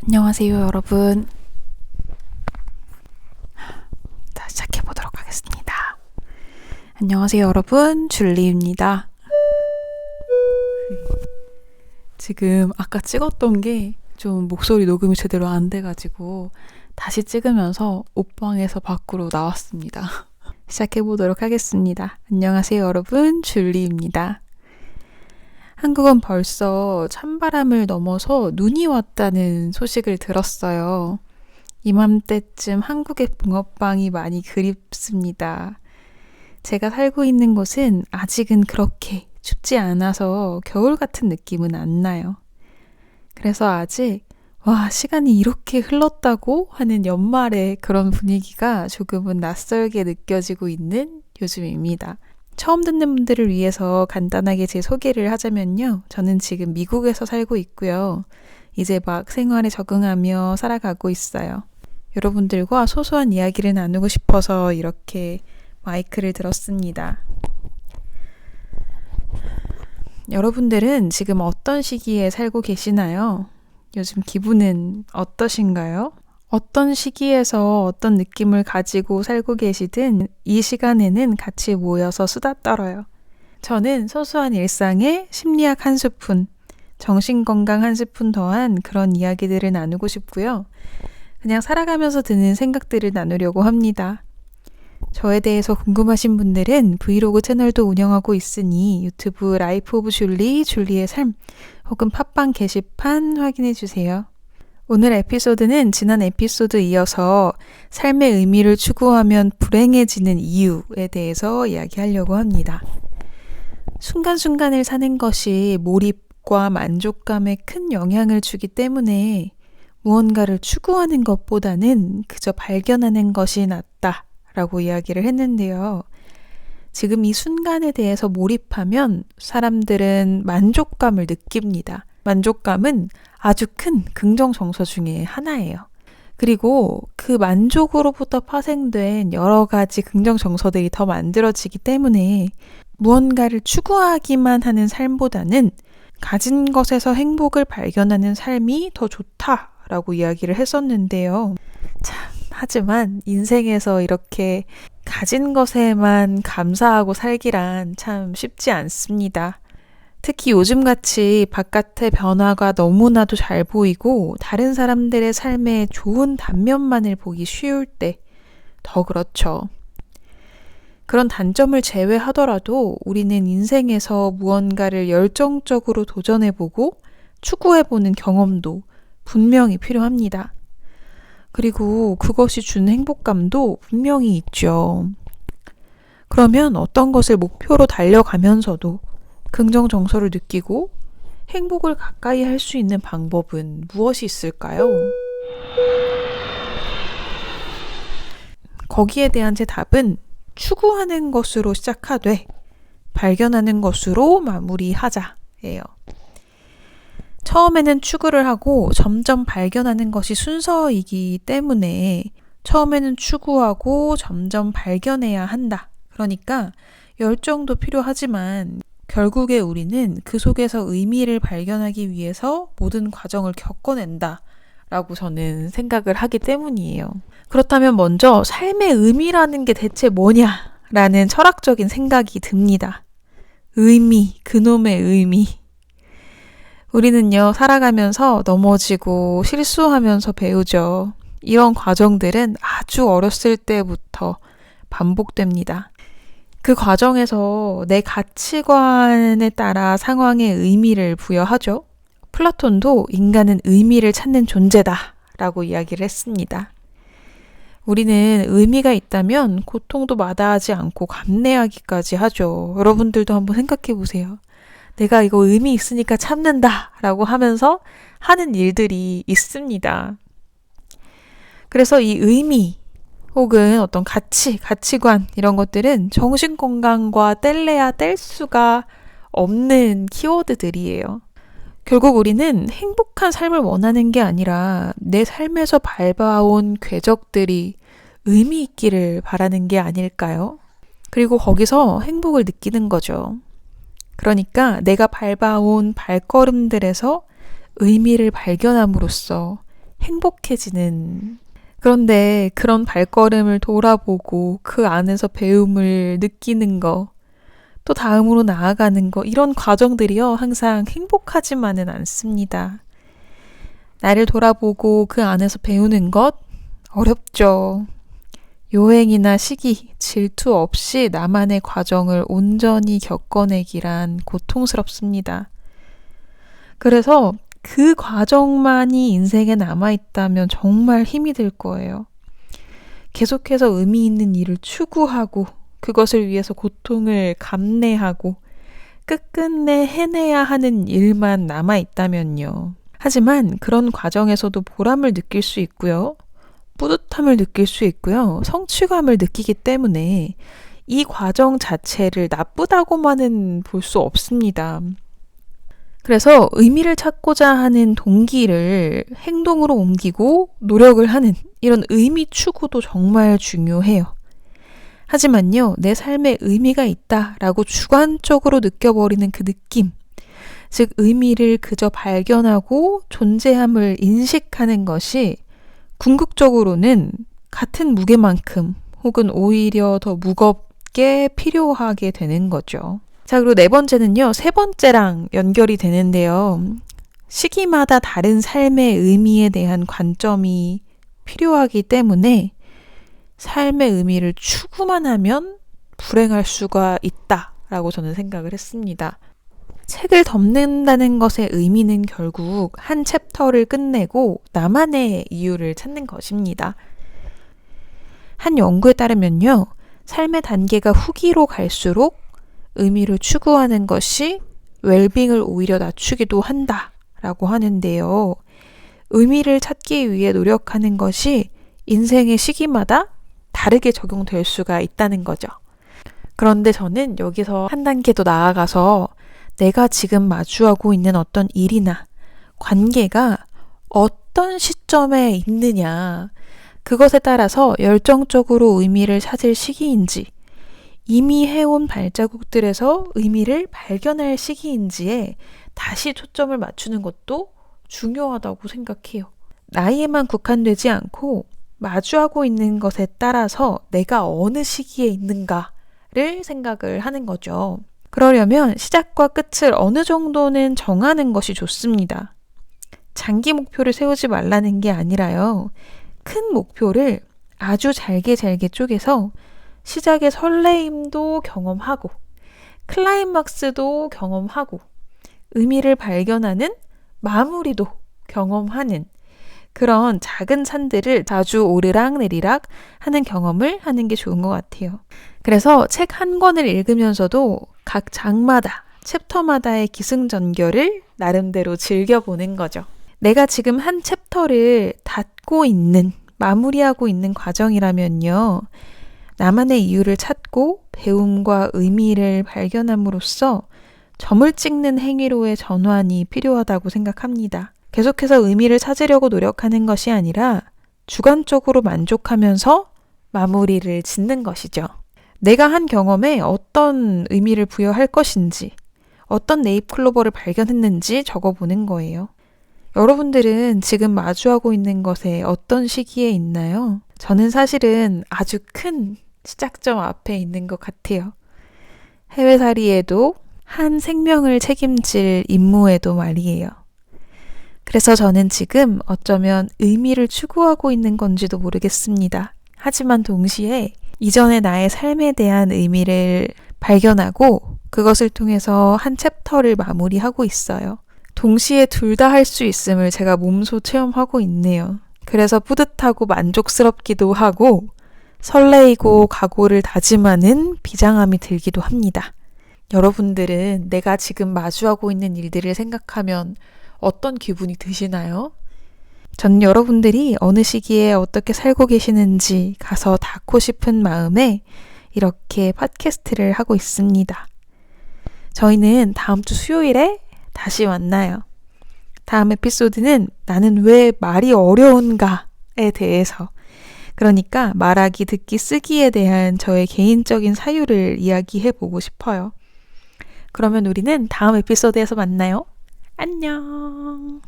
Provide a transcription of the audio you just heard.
안녕하세요, 여러분. 자, 시작해보도록 하겠습니다. 안녕하세요, 여러분. 줄리입니다. 지금 아까 찍었던 게 좀 목소리 녹음이 제대로 안 돼가지고 다시 찍으면서 옷방에서 밖으로 나왔습니다. 시작해보도록 하겠습니다. 안녕하세요, 여러분. 줄리입니다. 한국은 벌써 찬바람을 넘어서 눈이 왔다는 소식을 들었어요. 이맘때쯤 한국의 붕어빵이 많이 그립습니다. 제가 살고 있는 곳은 아직은 그렇게 춥지 않아서 겨울 같은 느낌은 안 나요. 그래서 아직 시간이 이렇게 흘렀다고 하는 연말의 그런 분위기가 조금은 낯설게 느껴지고 있는 요즘입니다. 처음 듣는 분들을 위해서 간단하게 제 소개를 하자면요. 저는 지금 미국에서 살고 있고요. 이제 막 생활에 적응하며 살아가고 있어요. 여러분들과 소소한 이야기를 나누고 싶어서 이렇게 마이크를 들었습니다. 여러분들은 지금 어떤 시기에 살고 계시나요? 요즘 기분은 어떠신가요? 어떤 시기에서 어떤 느낌을 가지고 살고 계시든 이 시간에는 같이 모여서 수다 떨어요. 저는 소소한 일상에 심리학 한 스푼, 정신건강 한 스푼 더한 그런 이야기들을 나누고 싶고요. 그냥 살아가면서 드는 생각들을 나누려고 합니다. 저에 대해서 궁금하신 분들은 브이로그 채널도 운영하고 있으니 유튜브 라이프 오브 줄리, 줄리의 삶 혹은 팟빵 게시판 확인해주세요. 오늘 에피소드는 지난 에피소드 이어서 삶의 의미를 추구하면 불행해지는 이유에 대해서 이야기하려고 합니다. 순간순간을 사는 것이 몰입과 만족감에 큰 영향을 주기 때문에 무언가를 추구하는 것보다는 그저 발견하는 것이 낫다라고 이야기를 했는데요. 지금 이 순간에 대해서 몰입하면 사람들은 만족감을 느낍니다. 만족감은 아주 큰 긍정 정서 중에 하나예요. 그리고 그 만족으로부터 파생된 여러 가지 긍정 정서들이 더 만들어지기 때문에 무언가를 추구하기만 하는 삶보다는 가진 것에서 행복을 발견하는 삶이 더 좋다라고 이야기를 했었는데요. 하지만 인생에서 이렇게 가진 것에만 감사하고 살기란 참 쉽지 않습니다. 특히 요즘같이 바깥의 변화가 너무나도 잘 보이고 다른 사람들의 삶의 좋은 단면만을 보기 쉬울 때 더 그렇죠. 그런 단점을 제외하더라도 우리는 인생에서 무언가를 열정적으로 도전해보고 추구해보는 경험도 분명히 필요합니다. 그리고 그것이 주는 행복감도 분명히 있죠. 그러면 어떤 것을 목표로 달려가면서도 긍정 정서를 느끼고 행복을 가까이 할 수 있는 방법은 무엇이 있을까요? 거기에 대한 제 답은 추구하는 것으로 시작하되 발견하는 것으로 마무리하자예요. 처음에는 추구를 하고 점점 발견하는 것이 순서이기 때문에 처음에는 추구하고 점점 발견해야 한다. 그러니까 열정도 필요하지만 결국에 우리는 그 속에서 의미를 발견하기 위해서 모든 과정을 겪어낸다 라고 저는 생각을 하기 때문이에요. 그렇다면 먼저 삶의 의미라는 게 대체 뭐냐라는 철학적인 생각이 듭니다. 의미, 그놈의 의미. 우리는요, 살아가면서 넘어지고 실수하면서 배우죠. 이런 과정들은 아주 어렸을 때부터 반복됩니다. 그 과정에서 내 가치관에 따라 상황에 의미를 부여하죠. 플라톤도 인간은 의미를 찾는 존재다 라고 이야기를 했습니다. 우리는 의미가 있다면 고통도 마다하지 않고 감내하기까지 하죠. 여러분들도 한번 생각해 보세요. 내가 이거 의미 있으니까 참는다 라고 하면서 하는 일들이 있습니다. 그래서 이 의미 혹은 어떤 가치관 이런 것들은 정신건강과 뗄래야 뗄 수가 없는 키워드들이에요. 결국 우리는 행복한 삶을 원하는 게 아니라 내 삶에서 밟아온 궤적들이 의미 있기를 바라는 게 아닐까요? 그리고 거기서 행복을 느끼는 거죠. 그러니까 내가 밟아온 발걸음들에서 의미를 발견함으로써 행복해지는. 그런데 그런 발걸음을 돌아보고 그 안에서 배움을 느끼는 거, 또 다음으로 나아가는 거, 이런 과정들이요, 항상 행복하지만은 않습니다. 나를 돌아보고 그 안에서 배우는 것, 어렵죠. 요행이나 시기, 질투 없이 나만의 과정을 온전히 겪어내기란 고통스럽습니다. 그래서 그 과정만이 인생에 남아있다면 정말 힘이 들 거예요. 계속해서 의미 있는 일을 추구하고 그것을 위해서 고통을 감내하고 끝끝내 해내야 하는 일만 남아있다면요. 하지만 그런 과정에서도 보람을 느낄 수 있고요. 뿌듯함을 느낄 수 있고요. 성취감을 느끼기 때문에 이 과정 자체를 나쁘다고만은 볼 수 없습니다. 그래서 의미를 찾고자 하는 동기를 행동으로 옮기고 노력을 하는 이런 의미 추구도 정말 중요해요. 하지만요, 내 삶에 의미가 있다라고 주관적으로 느껴버리는 그 느낌, 즉 의미를 그저 발견하고 존재함을 인식하는 것이 궁극적으로는 같은 무게만큼 혹은 오히려 더 무겁게 필요하게 되는 거죠. 자, 그리고 네 번째는요, 세 번째랑 연결이 되는데요. 시기마다 다른 삶의 의미에 대한 관점이 필요하기 때문에 삶의 의미를 추구만 하면 불행할 수가 있다라고 저는 생각을 했습니다. 책을 덮는다는 것의 의미는 결국 한 챕터를 끝내고 나만의 이유를 찾는 것입니다. 한 연구에 따르면요, 삶의 단계가 후기로 갈수록 의미를 추구하는 것이 웰빙을 오히려 낮추기도 한다라고 하는데요. 의미를 찾기 위해 노력하는 것이 인생의 시기마다 다르게 적용될 수가 있다는 거죠. 그런데 저는 여기서 한 단계 더 나아가서 내가 지금 마주하고 있는 어떤 일이나 관계가 어떤 시점에 있느냐, 그것에 따라서 열정적으로 의미를 찾을 시기인지, 이미 해온 발자국들에서 의미를 발견할 시기인지에 다시 초점을 맞추는 것도 중요하다고 생각해요. 나이에만 국한되지 않고 마주하고 있는 것에 따라서 내가 어느 시기에 있는가를 생각을 하는 거죠. 그러려면 시작과 끝을 어느 정도는 정하는 것이 좋습니다. 장기 목표를 세우지 말라는 게 아니라요. 큰 목표를 아주 잘게 쪼개서 시작의 설레임도 경험하고 클라이막스도 경험하고 의미를 발견하는 마무리도 경험하는 그런 작은 산들을 자주 오르락내리락 하는 경험을 하는 게 좋은 것 같아요. 그래서 책 한 권을 읽으면서도 각 장마다, 챕터마다의 기승전결을 나름대로 즐겨보는 거죠. 내가 지금 한 챕터를 닫고 있는, 마무리하고 있는 과정이라면요. 나만의 이유를 찾고 배움과 의미를 발견함으로써 점을 찍는 행위로의 전환이 필요하다고 생각합니다. 계속해서 의미를 찾으려고 노력하는 것이 아니라 주관적으로 만족하면서 마무리를 짓는 것이죠. 내가 한 경험에 어떤 의미를 부여할 것인지, 어떤 네잎클로버를 발견했는지 적어보는 거예요. 여러분들은 지금 마주하고 있는 것에 어떤 시기에 있나요? 저는 사실은 아주 큰 시작점 앞에 있는 것 같아요. 해외살이에도 한 생명을 책임질 임무에도 말이에요. 그래서 저는 지금 어쩌면 의미를 추구하고 있는 건지도 모르겠습니다. 하지만 동시에 이전의 나의 삶에 대한 의미를 발견하고 그것을 통해서 한 챕터를 마무리하고 있어요. 동시에 둘 다 할 수 있음을 제가 몸소 체험하고 있네요. 그래서 뿌듯하고 만족스럽기도 하고 설레이고 각오를 다짐하는 비장함이 들기도 합니다. 여러분들은 내가 지금 마주하고 있는 일들을 생각하면 어떤 기분이 드시나요? 전 여러분들이 어느 시기에 어떻게 살고 계시는지 가서 닿고 싶은 마음에 이렇게 팟캐스트를 하고 있습니다. 저희는 다음 주 수요일에 다시 만나요. 다음 에피소드는 나는 왜 말이 어려운가에 대해서, 그러니까 말하기, 듣기, 쓰기에 대한 저의 개인적인 사유를 이야기해 보고 싶어요. 그러면 우리는 다음 에피소드에서 만나요. 안녕.